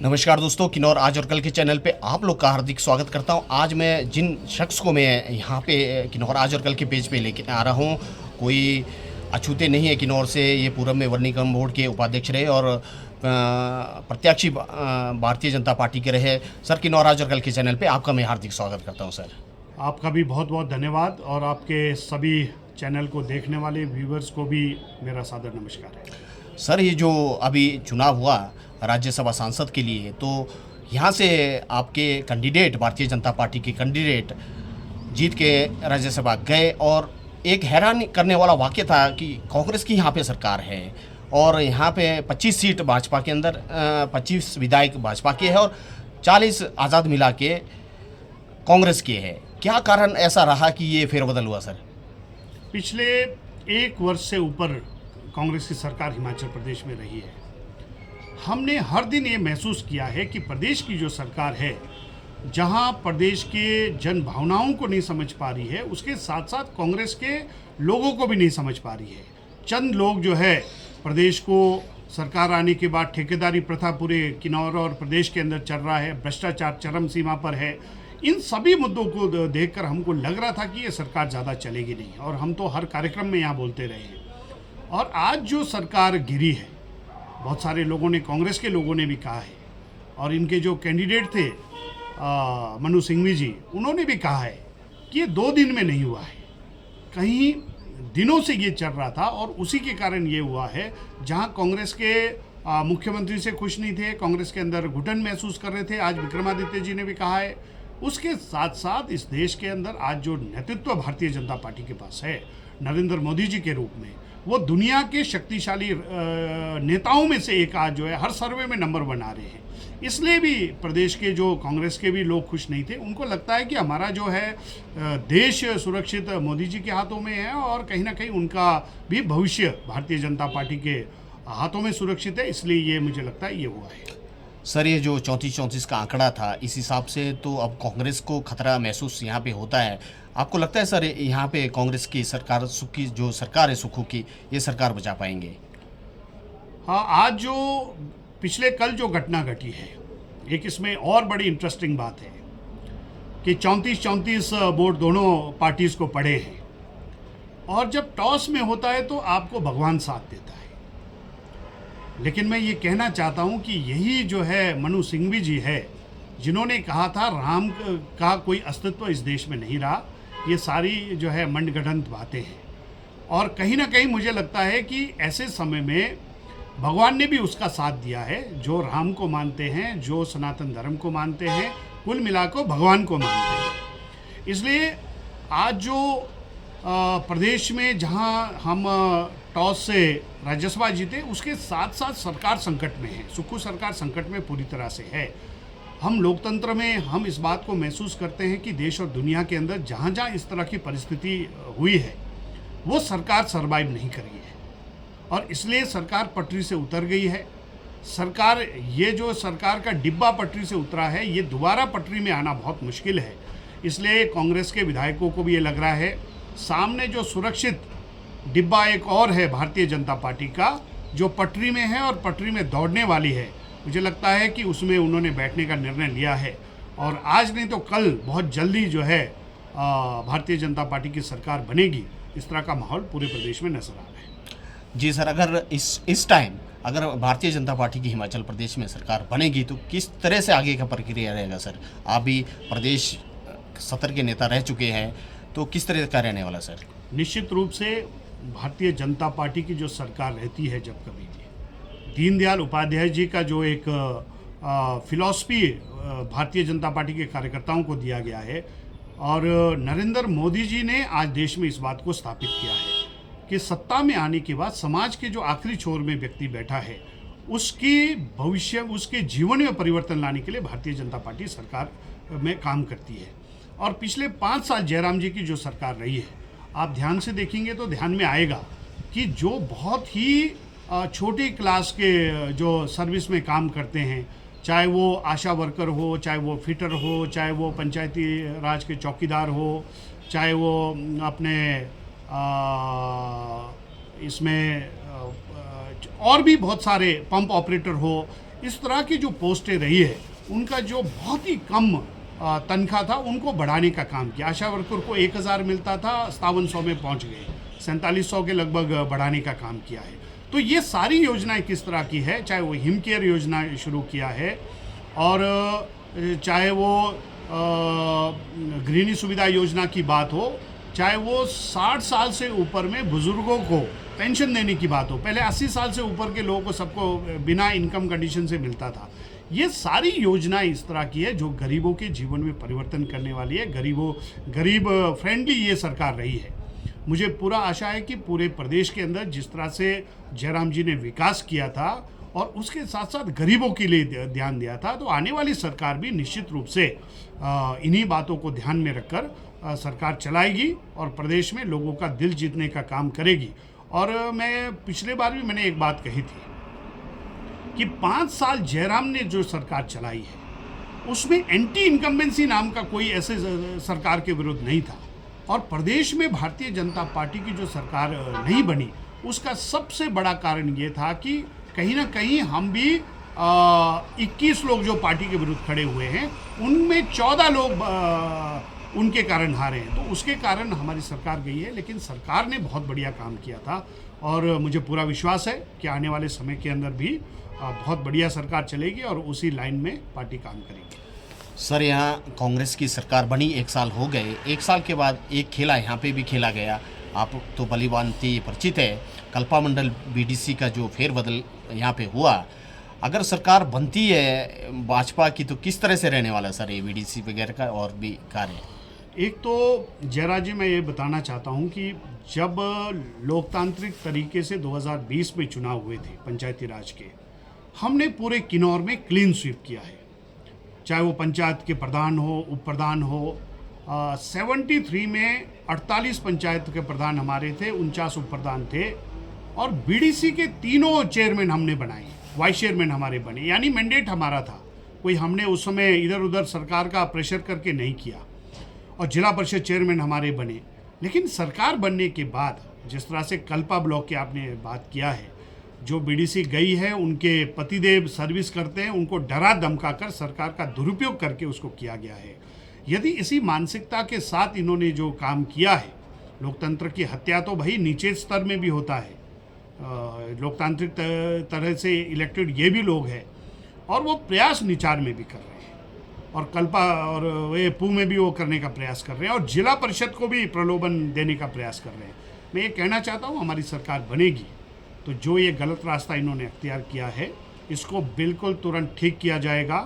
नमस्कार दोस्तों, किन्नौर आज और कल के चैनल पे आप लोग का हार्दिक स्वागत करता हूं। आज मैं जिन शख्स को मैं यहाँ पे किन्नौर आज और कल के पेज पे लेके आ रहा हूं, कोई अछूते नहीं है किन्नौर से। ये पूरब में वर्णी निगम बोर्ड के उपाध्यक्ष रहे और प्रत्याशी भारतीय जनता पार्टी के रहे। सर, किन्नौर आज और कल के चैनल पर आपका मैं हार्दिक स्वागत करता हूँ। सर, आपका भी बहुत बहुत धन्यवाद और आपके सभी चैनल को देखने वाले व्यूवर्स को भी मेरा सादर नमस्कार है। सर, ये जो अभी चुनाव हुआ राज्यसभा सांसद के लिए, तो यहाँ से आपके कैंडिडेट, भारतीय जनता पार्टी के कैंडिडेट जीत के राज्यसभा गए और एक हैरान करने वाला वाक़या था कि कांग्रेस की यहाँ पे सरकार है और यहाँ पे 25 सीट भाजपा के अंदर 25 विधायक भाजपा के है और 40 आज़ाद मिला के कांग्रेस के है। क्या कारण ऐसा रहा कि ये फेरबदल हुआ? सर, पिछले एक वर्ष से ऊपर कांग्रेस की सरकार हिमाचल प्रदेश में रही है। हमने हर दिन ये महसूस किया है कि प्रदेश की जो सरकार है, जहां प्रदेश के जन भावनाओं को नहीं समझ पा रही है, उसके साथ साथ कांग्रेस के लोगों को भी नहीं समझ पा रही है। चंद लोग जो है प्रदेश को सरकार आने के बाद ठेकेदारी प्रथा पूरे किन्नौर और प्रदेश के अंदर चल रहा है, भ्रष्टाचार चरम सीमा पर है। इन सभी मुद्दों को देखकर हमको लग रहा था कि ये सरकार ज़्यादा चलेगी नहीं और हम तो हर कार्यक्रम में यहाँ बोलते रहे हैं। और आज जो सरकार गिरी है, बहुत सारे लोगों ने, कांग्रेस के लोगों ने भी कहा है और इनके जो कैंडिडेट थे मनु सिंघवी जी, उन्होंने भी कहा है कि ये 2 दिन में नहीं हुआ है, कहीं दिनों से ये चल रहा था और उसी के कारण ये हुआ है। जहां कांग्रेस के मुख्यमंत्री से खुश नहीं थे, कांग्रेस के अंदर घुटन महसूस कर रहे थे, आज विक्रमादित्य जी ने भी कहा है। उसके साथ साथ इस देश के अंदर आज जो नेतृत्व भारतीय जनता पार्टी के पास है, नरेंद्र मोदी जी के रूप में, वो दुनिया के शक्तिशाली नेताओं में से एक आज जो है हर सर्वे में नंबर बना रहे हैं। इसलिए भी प्रदेश के जो कांग्रेस के भी लोग खुश नहीं थे। उनको लगता है कि हमारा जो है देश सुरक्षित मोदी जी के हाथों में है और कहीं ना कहीं उनका भी भविष्य भारतीय जनता पार्टी के हाथों में सुरक्षित है। इसलिए ये मुझे लगता है ये हुआ है। सर, ये जो 34-34 का आंकड़ा था, इस हिसाब से तो अब कांग्रेस को खतरा महसूस यहाँ पे होता है। आपको लगता है सर, यहाँ पे कांग्रेस की सरकार, सुख की जो सरकार है, सुखों की, ये सरकार बचा पाएंगे? हाँ, आज जो पिछले कल जो घटना घटी है, एक इसमें और बड़ी इंटरेस्टिंग बात है कि 34-34 वोट दोनों पार्टीज को पड़े हैं और जब टॉस में होता है तो आपको भगवान साथ देता है। लेकिन मैं ये कहना चाहता हूँ कि यही जो है मनु सिंघवी जी है, जिन्होंने कहा था राम का कोई अस्तित्व इस देश में नहीं रहा। ये सारी जो है मंडगढ़ंत बातें हैं और कहीं ना कहीं मुझे लगता है कि ऐसे समय में भगवान ने भी उसका साथ दिया है। जो राम को मानते हैं, जो सनातन धर्म को मानते हैं, कुल मिलाकर भगवान को मानते हैं। इसलिए आज जो प्रदेश में जहां हम टॉस से राज्यसभा जीते, उसके साथ साथ सरकार संकट में है, सुक्खू सरकार संकट में पूरी तरह से है। हम लोकतंत्र में हम इस बात को महसूस करते हैं कि देश और दुनिया के अंदर जहाँ जहाँ इस तरह की परिस्थिति हुई है, वो सरकार सर्वाइव नहीं करी है और इसलिए सरकार पटरी से उतर गई है। सरकार, ये जो सरकार का डिब्बा पटरी से उतरा है, ये दोबारा पटरी में आना बहुत मुश्किल है। इसलिए कांग्रेस के विधायकों को भी ये लग रहा है, सामने जो सुरक्षित डिब्बा एक और है भारतीय जनता पार्टी का, जो पटरी में है और पटरी में दौड़ने वाली है। मुझे लगता है कि उसमें उन्होंने बैठने का निर्णय लिया है और आज नहीं तो कल बहुत जल्दी जो है भारतीय जनता पार्टी की सरकार बनेगी। इस तरह का माहौल पूरे प्रदेश में नजर आ रहा है। जी सर, अगर इस टाइम अगर भारतीय जनता पार्टी की हिमाचल प्रदेश में सरकार बनेगी तो किस तरह से आगे का प्रक्रिया रहेगा? सर, आप भी प्रदेश सत्र के नेता रह चुके हैं, तो किस तरह का रहने वाला? सर, निश्चित रूप से भारतीय जनता पार्टी की जो सरकार रहती है, जब कभी भी दीनदयाल उपाध्याय जी का जो एक फिलॉसफी भारतीय जनता पार्टी के कार्यकर्ताओं को दिया गया है और नरेंद्र मोदी जी ने आज देश में इस बात को स्थापित किया है कि सत्ता में आने के बाद समाज के जो आखिरी छोर में व्यक्ति बैठा है, उसकी भविष्य, उसके जीवन में परिवर्तन लाने के लिए भारतीय जनता पार्टी सरकार में काम करती है। और पिछले 5 साल जयराम जी की जो सरकार रही है, आप ध्यान से देखेंगे तो ध्यान में आएगा कि जो बहुत ही छोटी क्लास के जो सर्विस में काम करते हैं, चाहे वो आशा वर्कर हो, चाहे वो फिटर हो, चाहे वो पंचायती राज के चौकीदार हो, चाहे वो अपने इसमें और भी बहुत सारे पंप ऑपरेटर हो, इस तरह की जो पोस्टें रही है उनका जो बहुत ही कम तनख्वाह था उनको बढ़ाने का काम किया। आशा वर्कर को 1000 मिलता था, 5700 में पहुंच गए, 4700 के लगभग बढ़ाने का काम किया है। तो ये सारी योजनाएं किस तरह की है, चाहे वो हिम केयर योजना शुरू किया है और चाहे वो गृहिणी सुविधा योजना की बात हो, चाहे वो 60 साल से ऊपर में बुजुर्गों को पेंशन देने की बात हो। पहले 80 साल से ऊपर के लोगों को सबको बिना इनकम कंडीशन से मिलता था। ये सारी योजनाएं इस तरह की है जो गरीबों के जीवन में परिवर्तन करने वाली है। गरीब फ्रेंडली ये सरकार रही है। मुझे पूरा आशा है कि पूरे प्रदेश के अंदर जिस तरह से जयराम जी ने विकास किया था और उसके साथ साथ गरीबों के लिए ध्यान दिया था, तो आने वाली सरकार भी निश्चित रूप से इन्हीं बातों को ध्यान में रखकर सरकार चलाएगी और प्रदेश में लोगों का दिल जीतने का काम करेगी। और मैं पिछले बार भी मैंने एक बात कही थी कि 5 साल जयराम ने जो सरकार चलाई है उसमें एंटी इनकम्बेंसी नाम का कोई ऐसे सरकार के विरुद्ध नहीं था। और प्रदेश में भारतीय जनता पार्टी की जो सरकार नहीं बनी उसका सबसे बड़ा कारण ये था कि कहीं ना कहीं हम भी 21 लोग जो पार्टी के विरुद्ध खड़े हुए हैं उनमें 14 लोग उनके कारण हारे हैं। तो उसके कारण हमारी सरकार गई है, लेकिन सरकार ने बहुत बढ़िया काम किया था और मुझे पूरा विश्वास है कि आने वाले समय के अंदर भी बहुत बढ़िया सरकार चलेगी और उसी लाइन में पार्टी काम करेगी। सर, यहाँ कांग्रेस की सरकार बनी 1 साल हो गए। 1 साल के बाद एक खेला यहाँ पे भी खेला गया। आप तो भलीभांति परिचित है, कल्पा मंडल बीडीसी का जो फेरबदल यहाँ पे हुआ। अगर सरकार बनती है भाजपा की तो किस तरह से रहने वाला है सर ये बीडीसी वगैरह का और भी कार्य? एक तो जयराज जी, मैं ये बताना चाहता हूँ कि जब लोकतांत्रिक तरीके से 2020 में चुनाव हुए थे पंचायती राज के, हमने पूरे किन्नौर में क्लीन स्वीप किया है। चाहे वो पंचायत के प्रधान हो, उप प्रधान हो, 73 में 48 पंचायत के प्रधान हमारे थे, 49 उप प्रधान थे और बीडीसी के 3 चेयरमैन हमने बनाए, वाइस चेयरमैन हमारे बने, यानी मैंडेट हमारा था। कोई हमने उस समय इधर उधर सरकार का प्रेशर करके नहीं किया। और जिला परिषद चेयरमैन हमारे बने। लेकिन सरकार बनने के बाद जिस तरह से कल्पा ब्लॉक की आपने बात किया है, जो बीडीसी गई है उनके पतिदेव सर्विस करते हैं, उनको डरा धमका कर सरकार का दुरुपयोग करके उसको किया गया है। यदि इसी मानसिकता के साथ इन्होंने जो काम किया है, लोकतंत्र की हत्या तो भाई नीचे स्तर में भी होता है, लोकतांत्रिक तरह से इलेक्टेड ये भी लोग हैं और वो प्रयास निचार में भी कर रहे हैं और कल्पा और वे पू में भी वो करने का प्रयास कर रहे हैं और जिला परिषद को भी प्रलोभन देने का प्रयास कर रहे हैं। मैं ये कहना चाहता हूँ हमारी सरकार बनेगी तो जो ये गलत रास्ता इन्होंने अख्तियार किया है इसको बिल्कुल तुरंत ठीक किया जाएगा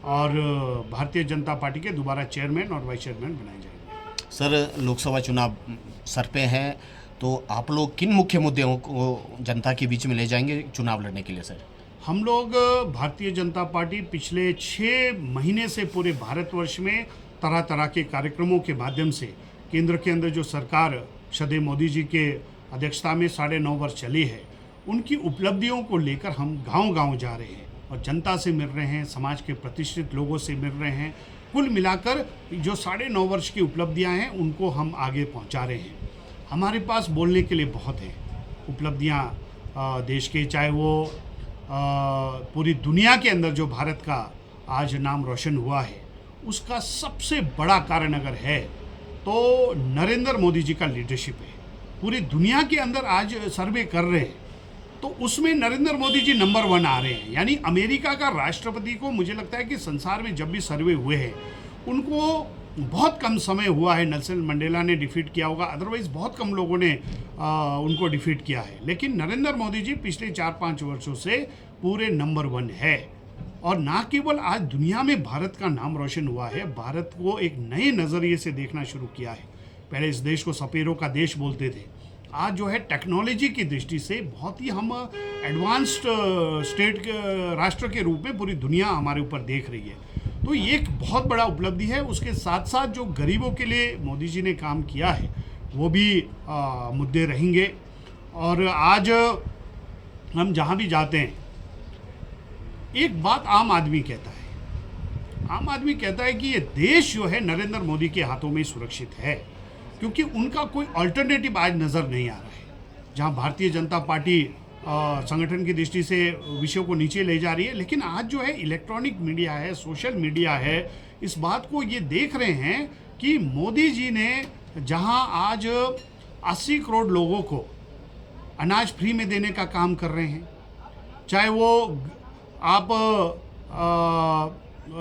और भारतीय जनता पार्टी के दोबारा चेयरमैन और वाइस चेयरमैन बनाए जाएंगे। सर, लोकसभा चुनाव सर पे हैं तो आप लोग किन मुख्य मुद्दों को जनता के बीच में ले जाएंगे चुनाव लड़ने के लिए? सर, हम लोग भारतीय जनता पार्टी पिछले 6 महीने से पूरे भारतवर्ष में तरह तरह के कार्यक्रमों के माध्यम से केंद्र के अंदर जो सरकार श्रद्धेय मोदी जी के अध्यक्षता में 9.5 वर्ष चली है उनकी उपलब्धियों को लेकर हम गांव-गांव जा रहे हैं और जनता से मिल रहे हैं, समाज के प्रतिष्ठित लोगों से मिल रहे हैं। कुल मिलाकर जो 9.5 वर्ष की उपलब्धियां हैं उनको हम आगे पहुंचा रहे हैं। हमारे पास बोलने के लिए बहुत है उपलब्धियां देश के, चाहे वो पूरी दुनिया के अंदर जो भारत का आज नाम रोशन हुआ है उसका सबसे बड़ा कारण अगर है तो नरेंद्र मोदी जी का लीडरशिप है। पूरी दुनिया के अंदर आज सर्वे कर रहे हैं तो उसमें नरेंद्र मोदी जी नंबर 1 आ रहे हैं। यानी अमेरिका का राष्ट्रपति को मुझे लगता है कि संसार में जब भी सर्वे हुए हैं उनको बहुत कम समय हुआ है, नेल्सन मंडेला ने डिफीट किया होगा, अदरवाइज बहुत कम लोगों ने उनको डिफीट किया है। लेकिन नरेंद्र मोदी जी पिछले 4-5 वर्षों से पूरे नंबर 1 है और ना केवल आज दुनिया में भारत का नाम रोशन हुआ है, भारत को एक नए नज़रिए से देखना शुरू किया है। पहले इस देश को सपेरों का देश बोलते थे, आज जो है टेक्नोलॉजी की दृष्टि से बहुत ही हम एडवांस्ड स्टेट राष्ट्र के रूप में पूरी दुनिया हमारे ऊपर देख रही है। तो ये एक बहुत बड़ा उपलब्धि है। उसके साथ साथ जो गरीबों के लिए मोदी जी ने काम किया है वो भी मुद्दे रहेंगे। और आज हम जहाँ भी जाते हैं एक बात आम आदमी कहता है कि ये देश जो है नरेंद्र मोदी के हाथों में सुरक्षित है, क्योंकि उनका कोई अल्टरनेटिव आज नज़र नहीं आ रहा है। जहाँ भारतीय जनता पार्टी संगठन की दृष्टि से विषयों को नीचे ले जा रही है। लेकिन आज जो है इलेक्ट्रॉनिक मीडिया है, सोशल मीडिया है, इस बात को ये देख रहे हैं कि मोदी जी ने जहां आज 80 करोड़ लोगों को अनाज फ्री में देने का काम कर रहे हैं, चाहे वो आप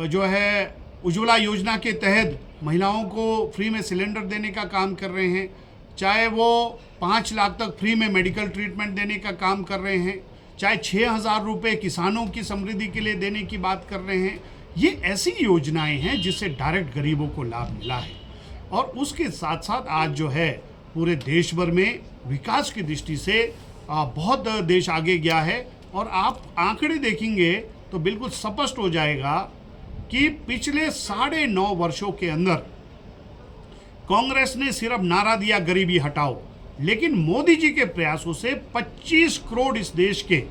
जो है उज्ज्वला योजना के तहत महिलाओं को फ्री में सिलेंडर देने का काम कर रहे हैं, चाहे वो 5 लाख तक फ्री में मेडिकल ट्रीटमेंट देने का काम कर रहे हैं, चाहे 6,000 रुपये किसानों की समृद्धि के लिए देने की बात कर रहे हैं। ये ऐसी योजनाएं हैं जिससे डायरेक्ट गरीबों को लाभ मिला है। और उसके साथ साथ आज जो है पूरे देश भर में विकास की दृष्टि से बहुत देश आगे गया है। और आप आंकड़े देखेंगे तो बिल्कुल स्पष्ट हो जाएगा कि पिछले 9.5 वर्षों के अंदर कांग्रेस ने सिर्फ नारा दिया गरीबी हटाओ, लेकिन मोदी जी के प्रयासों से 25 करोड़ इस देश के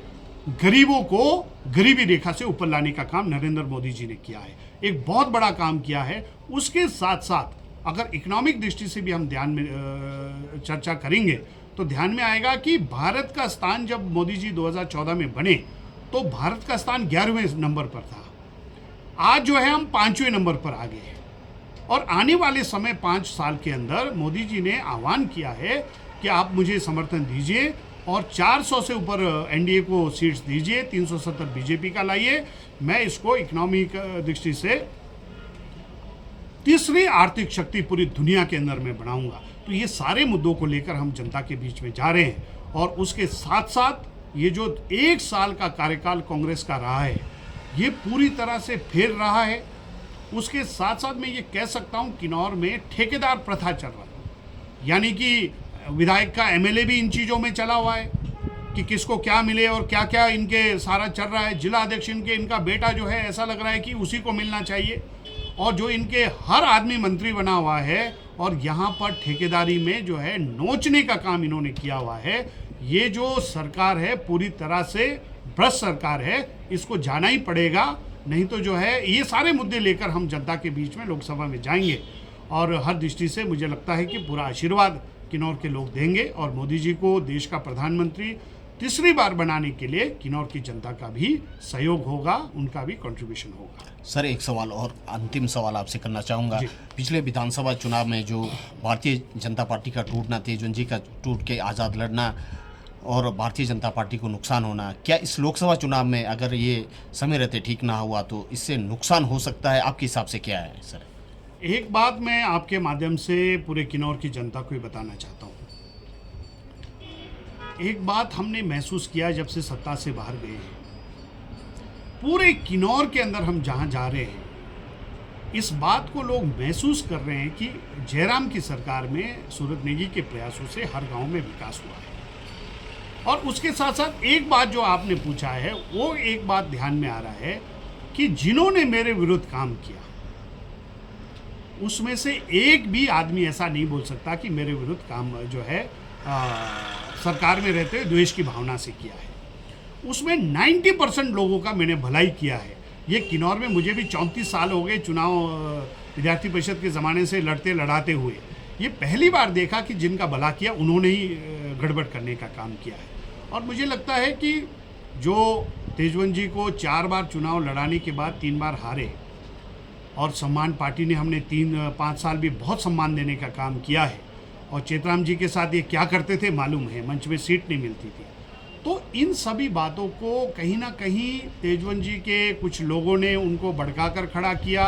गरीबों को गरीबी रेखा से ऊपर लाने का काम नरेंद्र मोदी जी ने किया है। एक बहुत बड़ा काम किया है। उसके साथ साथ अगर इकोनॉमिक दृष्टि से भी हम ध्यान में चर्चा करेंगे तो ध्यान में आएगा कि भारत का स्थान जब मोदी जी 2014 में बने तो भारत का स्थान 11वें नंबर पर था। आज जो है हम 5वें नंबर पर आ गए हैं। और आने वाले समय 5 साल के अंदर मोदी जी ने आह्वान किया है कि आप मुझे समर्थन दीजिए और 400 से ऊपर एनडीए को सीट्स दीजिए, 370 बीजेपी का लाइए, मैं इसको इकोनॉमिक दृष्टि से तीसरी आर्थिक शक्ति पूरी दुनिया के अंदर में बनाऊंगा। तो ये सारे मुद्दों को लेकर हम जनता के बीच में जा रहे हैं। और उसके साथ साथ ये जो 1 साल का कार्यकाल कांग्रेस का रहा है ये पूरी तरह से फेर रहा है। उसके साथ साथ मैं ये कह सकता हूँ किन्नौर में ठेकेदार प्रथा चल रहा है, यानी कि विधायक का एमएलए भी इन चीज़ों में चला हुआ है कि किसको क्या मिले और क्या क्या इनके सारा चल रहा है। जिला अध्यक्ष इनका बेटा जो है ऐसा लग रहा है कि उसी को मिलना चाहिए, और जो इनके हर आदमी मंत्री बना हुआ है और यहाँ पर ठेकेदारी में जो है नोचने का काम इन्होंने किया हुआ है। ये जो सरकार है पूरी तरह से भ्रष्ट सरकार है, इसको जाना ही पड़ेगा। नहीं तो जो है ये सारे मुद्दे लेकर हम जनता के बीच में लोकसभा में जाएंगे और हर दृष्टि से मुझे लगता है कि पूरा आशीर्वाद किन्नौर के लोग देंगे और मोदी जी को देश का प्रधानमंत्री तीसरी बार बनाने के लिए किन्नौर की जनता का भी सहयोग होगा, उनका भी कंट्रीब्यूशन होगा। सर एक सवाल और अंतिम सवाल आपसे करना चाहूँगा। पिछले विधानसभा चुनाव में जो भारतीय जनता पार्टी का टूटना, तेजस्वी जी का टूट के आज़ाद लड़ना और भारतीय जनता पार्टी को नुकसान होना, क्या इस लोकसभा चुनाव में अगर ये समय रहते ठीक ना हुआ तो इससे नुकसान हो सकता है? आपके हिसाब से क्या है सर? एक बात मैं आपके माध्यम से पूरे किन्नौर की जनता को ही बताना चाहता हूँ। एक बात हमने महसूस किया जब से सत्ता से बाहर गए हैं, पूरे किन्नौर के अंदर हम जहाँ जा रहे हैं इस बात को लोग महसूस कर रहे हैं कि जयराम की सरकार में सूरत नेगी के प्रयासों से हर गांव में विकास हुआ है। और उसके साथ साथ एक बात जो आपने पूछा है वो एक बात ध्यान में आ रहा है कि जिन्होंने मेरे विरुद्ध काम किया उसमें से एक भी आदमी ऐसा नहीं बोल सकता कि मेरे विरुद्ध काम जो है सरकार में रहते हुए द्वेष की भावना से किया है। उसमें 90% लोगों का मैंने भलाई किया है। ये किन्नौर में मुझे भी 34 साल हो गए चुनाव विद्यार्थी परिषद के ज़माने से लड़ाते हुए। ये पहली बार देखा कि जिनका भला किया उन्होंने ही गड़बड़ करने का काम किया है। और मुझे लगता है कि जो तेजस्वी जी को 4 बार चुनाव लड़ाने के बाद 3 बार हारे और सम्मान पार्टी ने हमने 3-5 साल भी बहुत सम्मान देने का काम किया है। और चेतराम जी के साथ ये क्या करते थे मालूम है, मंच में सीट नहीं मिलती थी। तो इन सभी बातों को कहीं ना कहीं तेजस्वी जी के कुछ लोगों ने उनको भड़का कर खड़ा किया।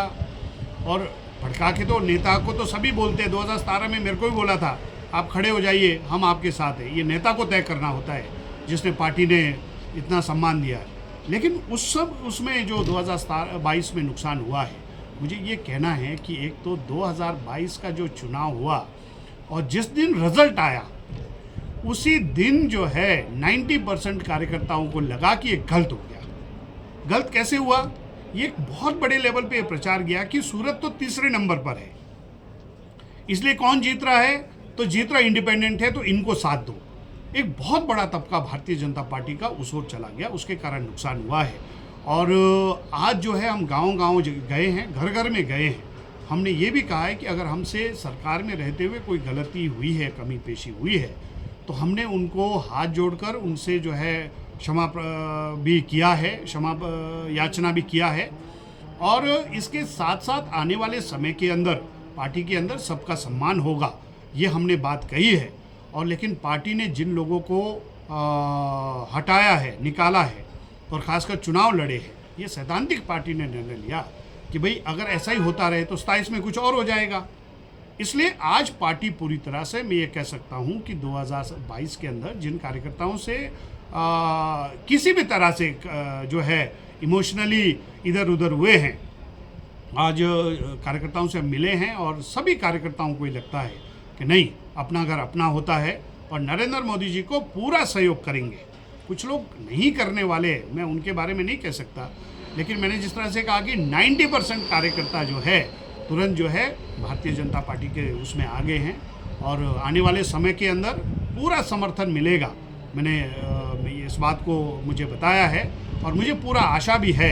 और भड़का के तो नेता को तो सभी बोलते हैं, 2017 में मेरे को भी बोला था आप खड़े हो जाइए हम आपके साथ हैं। ये नेता को तय करना होता है जिसने पार्टी ने इतना सम्मान दिया है। लेकिन उसमें जो 2022 में नुकसान हुआ है, मुझे ये कहना है कि एक तो 2022 का जो चुनाव हुआ और जिस दिन रिजल्ट आया उसी दिन जो है 90% कार्यकर्ताओं को लगा कि ये गलत हो गया। गलत कैसे हुआ? ये एक बहुत बड़े लेवल पे प्रचार गया कि सूरत तो तीसरे नंबर पर है, इसलिए कौन जीत रहा है? तो जीत रहा इंडिपेंडेंट है तो इनको साथ दो। एक बहुत बड़ा तबका भारतीय जनता पार्टी का उस ओर चला गया, उसके कारण नुकसान हुआ है। और आज जो है हम गांव-गांव गए हैं, घर घर में गए हैं। हमने ये भी कहा है कि अगर हमसे सरकार में रहते हुए कोई गलती हुई है, कमी पेशी हुई है, तो हमने उनको हाथ जोड़कर उनसे जो है भी किया है, याचना भी किया है। और इसके साथ साथ आने वाले समय के अंदर पार्टी के अंदर सबका सम्मान होगा, ये हमने बात कही है। और लेकिन पार्टी ने जिन लोगों को हटाया है, निकाला है और ख़ासकर चुनाव लड़े हैं, ये सैद्धांतिक पार्टी ने निर्णय लिया कि भाई अगर ऐसा ही होता रहे तो 27 में कुछ और हो जाएगा। इसलिए आज पार्टी पूरी तरह से, मैं ये कह सकता हूँ कि 2022 के अंदर जिन कार्यकर्ताओं से किसी भी तरह से जो है इमोशनली इधर उधर हुए हैं, आज कार्यकर्ताओं से मिले हैं और सभी कार्यकर्ताओं को ये लगता है कि नहीं, अपना घर अपना होता है और नरेंद्र मोदी जी को पूरा सहयोग करेंगे। कुछ लोग नहीं करने वाले, मैं उनके बारे में नहीं कह सकता, लेकिन मैंने जिस तरह से कहा कि 90% कार्यकर्ता जो है तुरंत जो है भारतीय जनता पार्टी के उसमें आगे हैं और आने वाले समय के अंदर पूरा समर्थन मिलेगा। मैंने इस बात को मुझे बताया है और मुझे पूरा आशा भी है।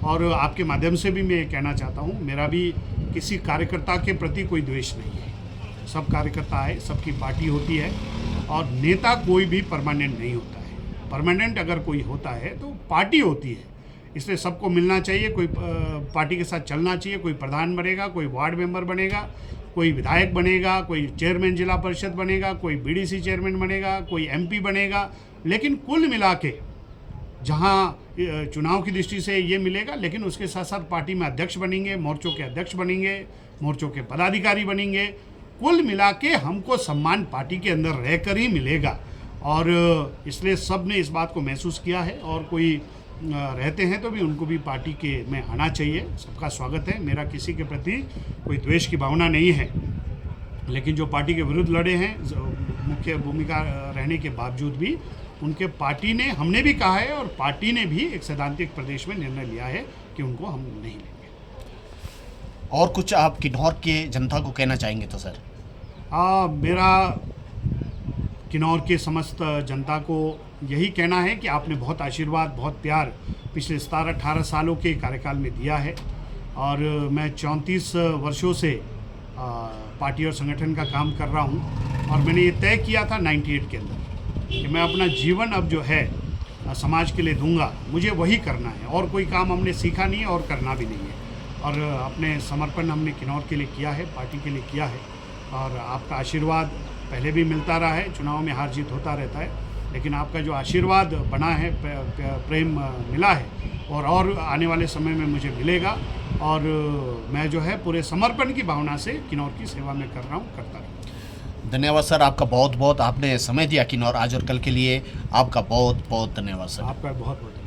और आपके माध्यम से भी मैं कहना चाहता हूँ, मेरा भी किसी कार्यकर्ता के प्रति कोई द्वेष नहीं है। सब कार्यकर्ता है, सबकी पार्टी होती है और नेता कोई भी परमानेंट नहीं होता है। परमानेंट अगर कोई होता है तो पार्टी होती है, इसलिए सबको मिलना चाहिए, कोई पार्टी के साथ चलना चाहिए। कोई प्रधान बनेगा, कोई वार्ड मेंबर बनेगा, कोई विधायक बनेगा, कोई चेयरमैन जिला परिषद बनेगा, कोई बीडीसी चेयरमैन बनेगा, कोई एमपी बनेगा, लेकिन कुल मिला के जहाँ चुनाव की दृष्टि से ये मिलेगा, लेकिन उसके साथ साथ पार्टी में अध्यक्ष बनेंगे, मोर्चों के अध्यक्ष बनेंगे, मोर्चों के पदाधिकारी बनेंगे। कुल मिला के हमको सम्मान पार्टी के अंदर रहकर ही मिलेगा और इसलिए सब ने इस बात को महसूस किया है। और कोई रहते हैं तो भी उनको भी पार्टी के में आना चाहिए, सबका स्वागत है। मेरा किसी के प्रति कोई द्वेष की भावना नहीं है, लेकिन जो पार्टी के विरुद्ध लड़े हैं मुख्य भूमिका रहने के बावजूद भी उनके पार्टी ने, हमने भी कहा है और पार्टी ने भी एक सैद्धांतिक प्रदेश में निर्णय लिया है कि उनको हम नहीं लेंगे। और कुछ आप किन्नौर के जनता को कहना चाहेंगे तो सर? मेरा किन्नौर के समस्त जनता को यही कहना है कि आपने बहुत आशीर्वाद, बहुत प्यार पिछले 17-18 सालों के कार्यकाल में दिया है और मैं 34 वर्षों से पार्टी और संगठन का काम कर रहा हूं और मैंने ये तय किया था 98 के अंदर कि मैं अपना जीवन अब जो है समाज के लिए दूंगा, मुझे वही करना है और कोई काम हमने सीखा नहीं है और करना भी नहीं है। और अपने समर्पण हमने किन्नौर के लिए किया है, पार्टी के लिए किया है और आपका आशीर्वाद पहले भी मिलता रहा है। चुनाव में हार जीत होता रहता है, लेकिन आपका जो आशीर्वाद बना है, प्रेम मिला है और आने वाले समय में मुझे मिलेगा और मैं जो है पूरे समर्पण की भावना से किन्नौर की सेवा में कर रहा हूँ, करता रहूँगा। धन्यवाद सर, आपका बहुत बहुत आपने समय दिया किन्नौर आज और कल के लिए, आपका बहुत बहुत धन्यवाद सर। आपका बहुत बहुत